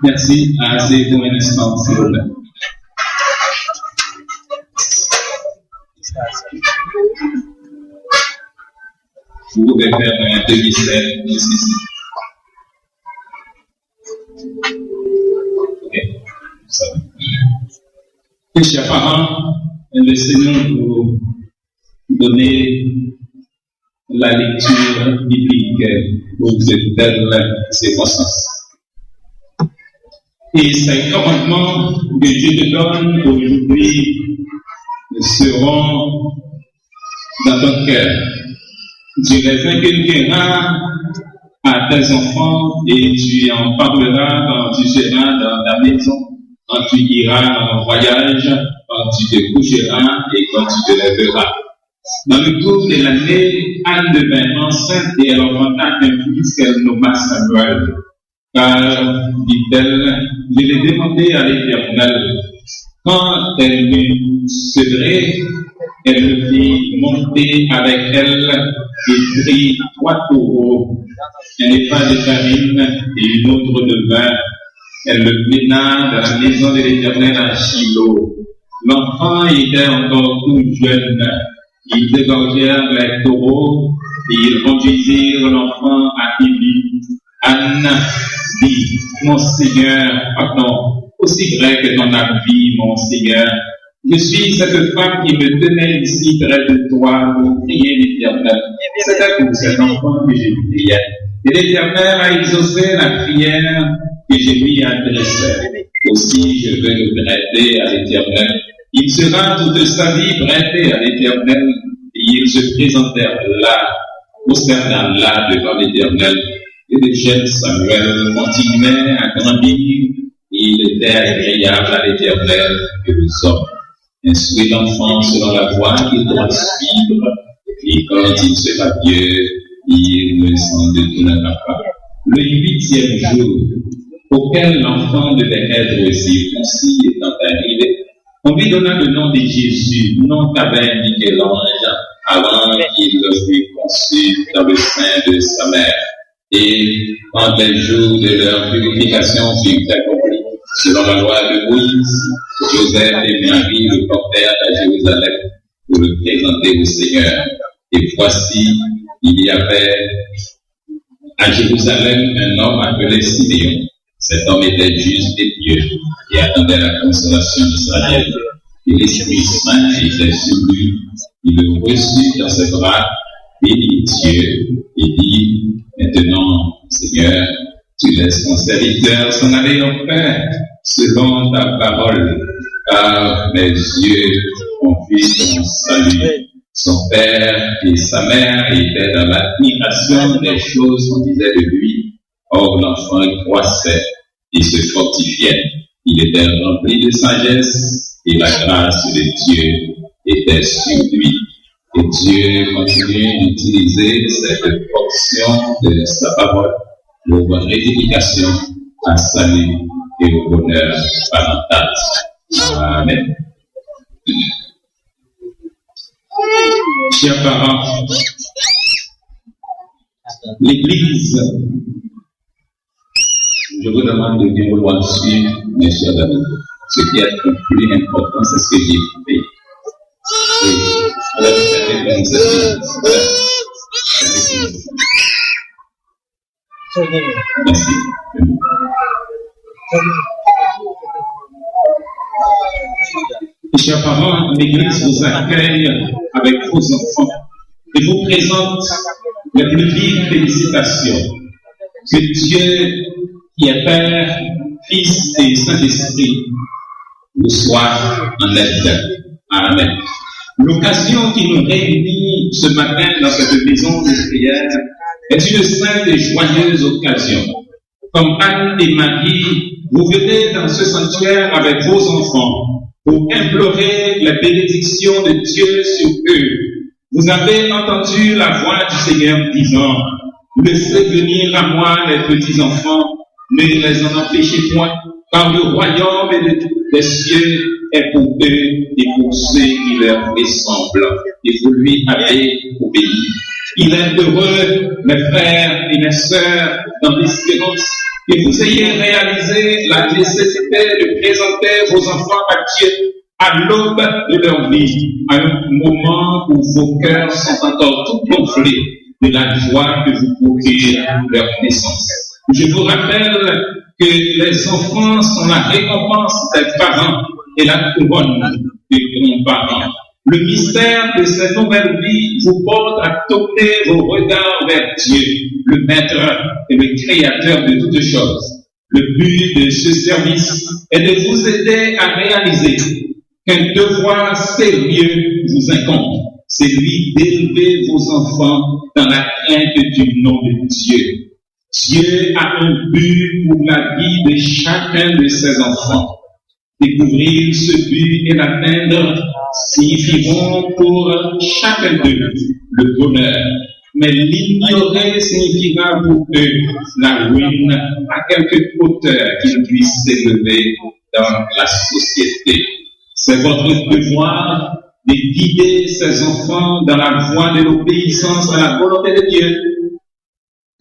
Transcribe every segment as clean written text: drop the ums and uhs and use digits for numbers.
Merci. C'est pour un instant, s'il vous plaît. Vous pouvez faire un demi-cercle ici. Ok. Ça va. Et chers parents, laissez-nous vous donner la lecture biblique pour cette belle séquence. Et ces commandements que Dieu te donne aujourd'hui seront dans ton cœur. Tu les inculqueras à tes enfants et tu en parleras quand tu seras dans ta maison, quand tu iras en voyage, quand tu te coucheras et quand tu te lèveras. Dans le cours de l'année, Anne devint enceinte et elle enfanta un fils qu'elle nomma Samuel. Car, dit-elle, je l'ai demandé à l'Éternel. Quand elle m'eut sevré, elle me fit monter avec elle et prit 3 taureaux, un épave de farine et une autre de vin. Elle le mena dans la maison de l'Éternel à Shiloh. L'enfant était encore tout jeune. Ils dégorgèrent les taureaux et ils conduisirent l'enfant à Élie. Anne dit, mon Seigneur, pardon, aussi vrai que ton âme vit, mon Seigneur, je suis cette femme qui me tenait ici près de toi pour prier l'Éternel. C'était pour cet enfant que je priais. Et l'Éternel a exaucé la prière que je lui adressais. Aussi, je veux le prêter à l'Éternel. Il sera toute sa vie prêté à l'Éternel, et ils se présentèrent là, prosternèrent là devant l'Éternel, et le jeune Samuel continuait à grandir, et il était agréable à l'Éternel et aux hommes. Instruit l'enfant selon la voie qu'il doit suivre, et quand il sera vieux, il ne s'en détournera pas. Le 8e jour, auquel l'enfant devait être circoncis étant arrivé, on lui donna le nom de Jésus, nom qu'avait indiqué l'ange avant qu'il fût conçu dans le sein de sa mère. Et quand les jours de leur purification furent accomplis, selon la loi de Moïse, Joseph et Marie le portèrent à Jérusalem pour le présenter au Seigneur. Et voici, il y avait à Jérusalem un homme appelé Siméon. Cet homme était juste et pieux et attendait la consolation d'Israël. Et l'Esprit Saint était sur lui. Il le reçut dans ses bras, bénit Dieu et dit: Maintenant, Seigneur, tu laisses ton serviteur s'en aller en paix, selon ta parole, car mes yeux ont vu son salut. Son père et sa mère étaient dans l'admiration des choses qu'on disait de lui. Or, l'enfant croissait et se fortifiait. Il était rempli de sagesse et la grâce de Dieu était sur lui. Et Dieu continue d'utiliser cette portion de sa parole pour rédification, à salut et au bonheur parental. Amen. Chers parents, l'Église, je vous demande de bien vouloir suivre, mes chers amis. Ce qui est le plus important, c'est ce que j'ai fait. Merci. Chers parents, l'Église vous accueille avec vos enfants et vous présente les plus vives félicitations. Que Dieu, qui est Père, Fils et Saint-Esprit, vous soit en aide. Amen. L'occasion qui nous réunit ce matin dans cette maison de prière est une sainte et joyeuse occasion. Comme Anne et Marie, vous venez dans ce sanctuaire avec vos enfants pour implorer la bénédiction de Dieu sur eux. Vous avez entendu la voix du Seigneur disant: laissez venir à moi les petits enfants, ne les en empêchez point, car le royaume des cieux est pour eux et pour ceux qui leur ressemblent. Et vous lui avez obéi. Il est heureux, mes frères et mes sœurs, dans l'espérance, que vous ayez réalisé la nécessité de présenter vos enfants à Dieu à l'aube de leur vie, à un moment où vos cœurs sont encore tout gonflés de la joie que vous procure leur naissance. Je vous rappelle que les enfants sont la récompense des parents et la couronne des grands-parents. Le mystère de cette nouvelle vie vous porte à tourner vos regards vers Dieu, le Maître et le Créateur de toutes choses. Le but de ce service est de vous aider à réaliser qu'un devoir sérieux vous incombe, celui d'élever vos enfants dans la crainte du nom de Dieu. Dieu a un but pour la vie de chacun de ses enfants. Découvrir ce but et l'atteindre signifieront pour chacun d'eux le bonheur. Mais l'ignorer signifiera pour eux la ruine à quelque hauteur qu'ils puissent s'élever dans la société. C'est votre devoir de guider ces enfants dans la voie de l'obéissance à la volonté de Dieu.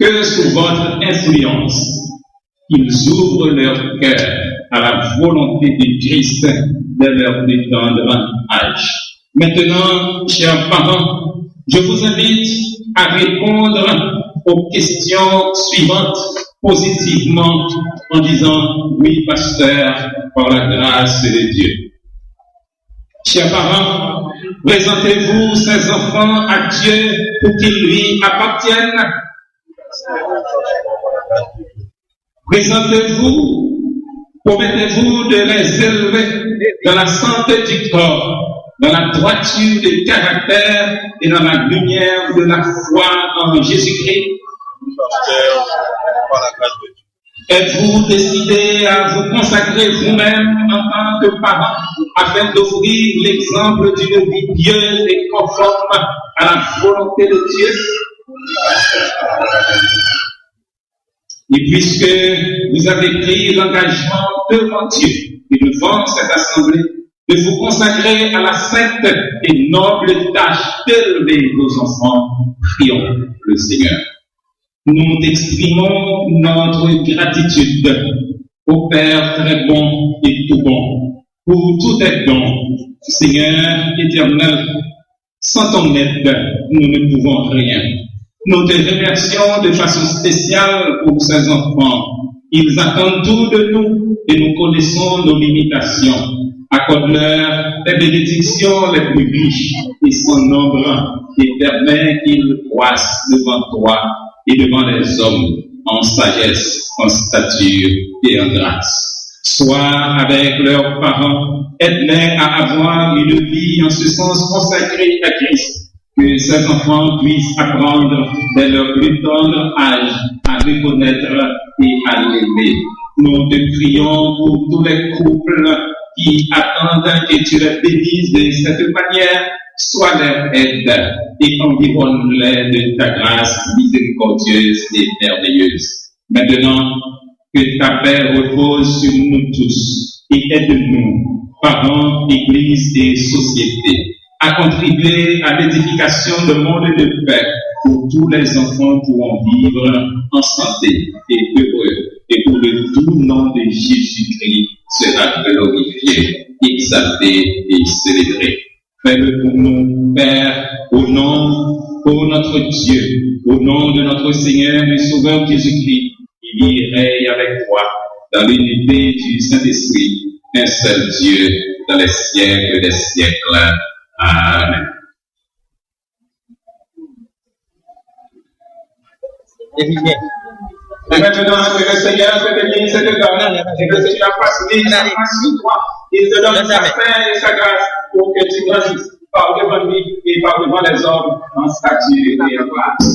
Que sous votre influence, ils ouvrent leur cœur à la volonté de Christ de leur plus tendre âge. Maintenant, chers parents, je vous invite à répondre aux questions suivantes positivement en disant: oui, pasteur, par la grâce de Dieu. Chers parents, présentez-vous ces enfants à Dieu pour qu'ils lui appartiennent. Présentez-vous Promettez-vous de les élever dans la santé du corps, dans la droiture du caractère et dans la lumière de la foi en Jésus-Christ. Êtes-vous décidé à vous consacrer vous-même en tant que parent afin d'offrir l'exemple d'une vie pieuse et conforme à la volonté de Dieu? Et puisque vous avez pris l'engagement devant Dieu et devant cette assemblée de vous consacrer à la sainte et noble tâche d'élever vos enfants, prions le Seigneur. Nous exprimons notre gratitude au Père très bon et tout bon pour tout tes dons, Seigneur éternel. Sans ton aide, nous ne pouvons rien. Nous te remercions de façon spéciale pour ces enfants. Ils attendent tout de nous et nous connaissons nos limitations. Accorde-leur les bénédictions les plus riches et sans nombre et permets qu'ils croissent devant toi et devant les hommes en sagesse, en stature et en grâce. Sois avec leurs parents, aide-les à avoir une vie en ce sens consacrée à Christ. Que ces enfants puissent apprendre dès leur plus tendre âge à reconnaître et à l'aimer. Nous te prions pour tous les couples qui attendent que tu les bénisses de cette manière. Sois leur aide et environne-les de ta grâce miséricordieuse et merveilleuse. Maintenant, que ta paix repose sur nous tous et aide-nous, parents, église et société, à contribuer à l'édification de monde de paix où tous les enfants pourront vivre en santé et heureux, et où le doux nom de Jésus-Christ sera glorifié, exalté et célébré. Fais-le pour nous, Père, au notre Dieu, au nom de notre Seigneur et Sauveur Jésus-Christ, qui vit et règne avec toi dans l'unité du Saint-Esprit, un seul Dieu, dans les siècles des siècles. Amen. Et maintenant, que le Seigneur te bénisse et te donne, et que le Seigneur fasse sur toi, il te donne sa paix et sa grâce pour que tu grandisses par devant lui et par devant les hommes en stature et en grâce.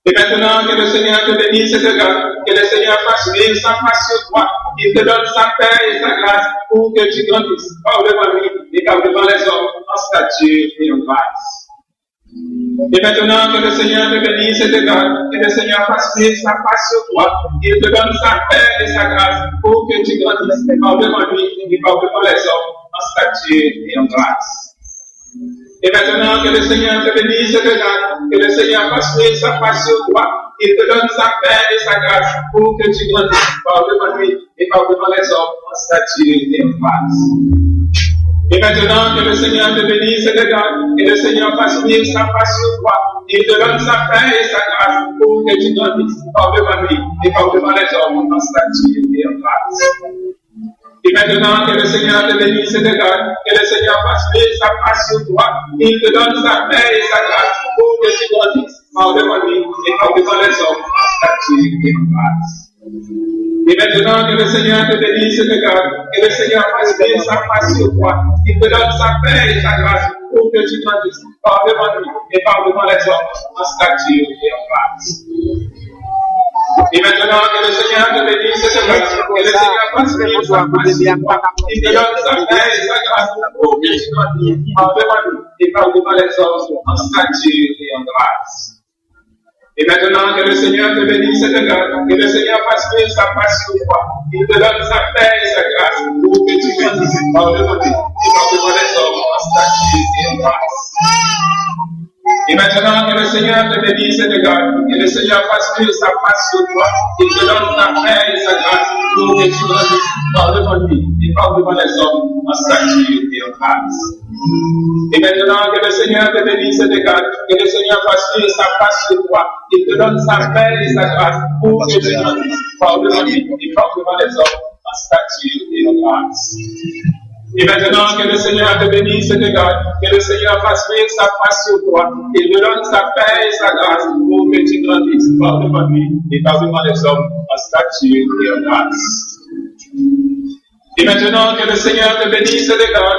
Et maintenant, que le Seigneur te bénisse et te donne, que le Seigneur fasse vivre sa face sur toi, il te donne sa paix et sa grâce pour que tu grandisses par devant lui et par devant les hommes en stature et en grâce. Et maintenant, que le Seigneur te bénisse et te donne, que le Seigneur fasse vivre sa face sur toi, il te donne sa paix et sa grâce pour que tu grandisses par devant lui et par devant les hommes en stature et en grâce. Et maintenant, que le Seigneur te bénisse et te donne, que le Seigneur fasse vivre sa face sur toi, il te donne sa paix et sa grâce pour que tu grandisses par devant lui et par devant les hommes en stature et en grâce. Et maintenant, que le Seigneur te bénisse et te donne, que le Seigneur fasse vivre sa face sur toi, il te donne sa paix et sa grâce pour que tu grandisses par devant lui et par devant les hommes en stature et en grâce. Et maintenant, que le Seigneur te bénisse et te donne, que le Seigneur fasse vivre sa face sur toi, il te donne sa paix et sa grâce pour que tu grandisses par devant lui et par devant les hommes en stature et en grâce. Et maintenant, que le Seigneur te bénisse et te donne, que le Seigneur fasse vivre sa face sur toi, il te donne sa paix et sa grâce pour que tu grandisses par devant lui et par devant les hommes en stature et en grâce. Et maintenant, que le Seigneur te bénisse et te donne, que le Seigneur fasse vivre sa face sur toi, il te donne sa paix et sa grâce pour que tu grandisses par devant lui et par devant les hommes en stature et en grâce. Et maintenant, que le Seigneur te bénisse et te donne, que le Seigneur fasse vivre sa face sur toi, il te donne sa paix et sa grâce pour que tu grandisses par devant lui et par devant les hommes en stature et en grâce. Et maintenant, que le Seigneur te bénisse et te donne, que le Seigneur fasse vivre sa face sur toi, il te donne sa paix et sa grâce pour que tu grandisses par devant lui et par devant les hommes en stature et en grâce. Et maintenant, que le Seigneur te bénisse et te donne, que le Seigneur fasse vivre sa face sur toi, il te donne sa paix et sa grâce pour que tu grandisses par devant lui et par devant les hommes en stature et en grâce. Et maintenant, que le Seigneur te bénisse et te garde, que le Seigneur fasse briller sa face sur toi, et te donne sa paix et sa grâce pour que tu grandisses par devant lui et par devant les hommes en stature et en grâce. Et maintenant, que le Seigneur te bénisse et te garde,